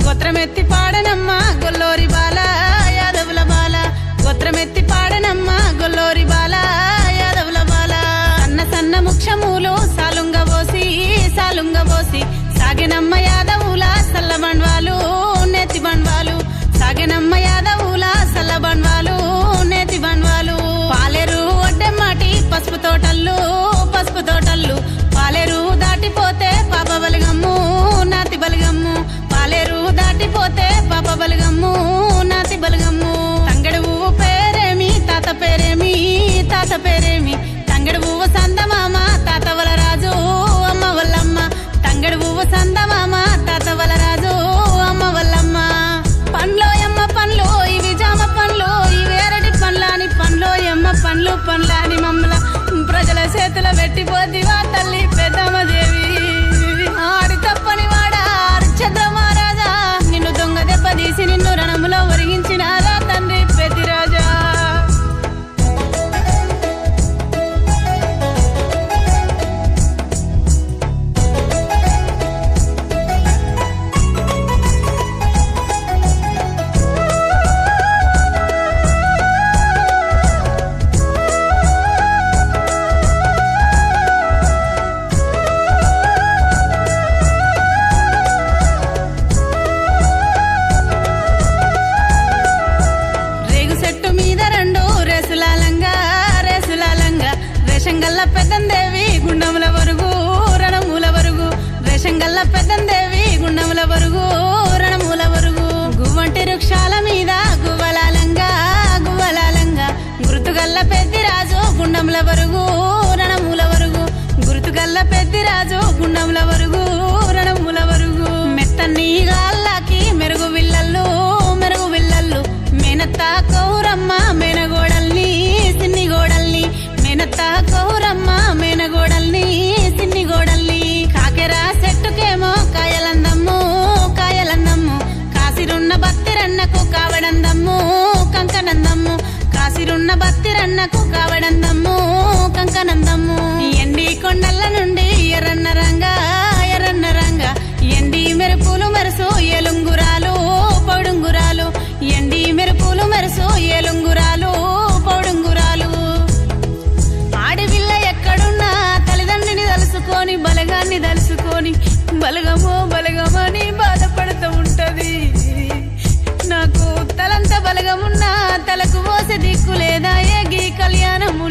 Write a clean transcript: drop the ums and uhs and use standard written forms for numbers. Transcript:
గోత్రమెత్తి పాడనమ్మ గొల్లోరి బాల యాదవుల బాల గోత్రమెత్తి పాడనమ్మ గొల్లోరి బాల యాదవుల బాల సన్న సన్న ముక్షములు సాలుంగ పోసి సాగెనమ్మ యాదవుల సల్ల బండ్వాలు నేతి బండ్వాలు సాగెనమ్మ యాదవుల సల్ల బండ్వాలు నేతి బండ్వాలు పాలేరు ఒడ్డెమ్మాటి పసుపు తోటల్లు పాలేరు దాటిపోతే పాప బలిగమ్ము నాతి బలిగమ్ము పాలేరు దాటిపోతే పాప బలిగమ్ము నాతి బలిగమ్ము తంగడు పువ్వు పేరేమి తాత పేరేమి తంగడు పువ్వు సందమామ తాత వల రాజు అమ్మ వల్లమ్మ తంగడు పువ్వు సందమామ తాత వల రాజు అమ్మ వల్లమ్మ పండ్లో ఎమ్మ పండ్లు ఇవి జామ పండ్లు ఇవి ఎరటి పండ్లాని పండ్లో ఎమ్మ పండ్లాని మమ్మల ప్రజల చేతుల పెట్టిపోతివా తల్లి పెద్దమ్మ దేవి ఆడి తప్పని వాడా హరిశ్చంద్ర మహారాజా నిన్ను దొంగ దెబ్బతీసి నిన్ను రణములో ఒరిగించినారా తండ్రి పెద్దిరాజా రేషంగల్ల పెద్దందేవి గుండముల వరుగు రణమూల వరుగు రేషంగల్ల పెద్దందేవి గుండముల వరుగు రణమూల వరుగు గువ్వంటి వృక్షాల మీద గువ్వలాలంగా గుర్తుగల్ల పెద్దిరాజు గుండముల వరుగు రణమూల వరుగు గుర్తుగల్ల పెద్దిరాజు గుండముల వరుగు రణమూల వరుగు మెత్తని గాళ్ళకి మెరుగు విల్లల్లు మేనత్త కౌరమ్మ మేనగోడల్ని సిన్ని గోడల్ని మేనత్త కౌరమ్మ మేనగోడల్ని సిన్ని గోడల్ని కాకెరా చెట్టుకేమో కాయలందమ్ము కాసిరున్న బత్తిరన్నకు కావడందమ్ము కంకనందమ్ము కాసిరున్న బత్తిరన్నకు కావడందమ్ము కంకనందమ్ము ఎండి కొండల నుండి ఎర్రన్న రంగా ఎండి మెరుపులు మెరుసు ఏలుంగురాలు పౌడుంగురాలు ఎండి మెరుపులు మెరుసు ఏలుంగురాలు పౌడుంగురాలు ఆడిపిల్ల ఎక్కడున్నా తల్లిదండ్రిని తలుసుకొని బలగాన్ని తలుసుకొని బలగమని బాధపడుతూ ఉంటది నాకు తలంత బలగమున్నా తలకు పోసే దిక్కు లేదా ఏ గీ కళ్యాణము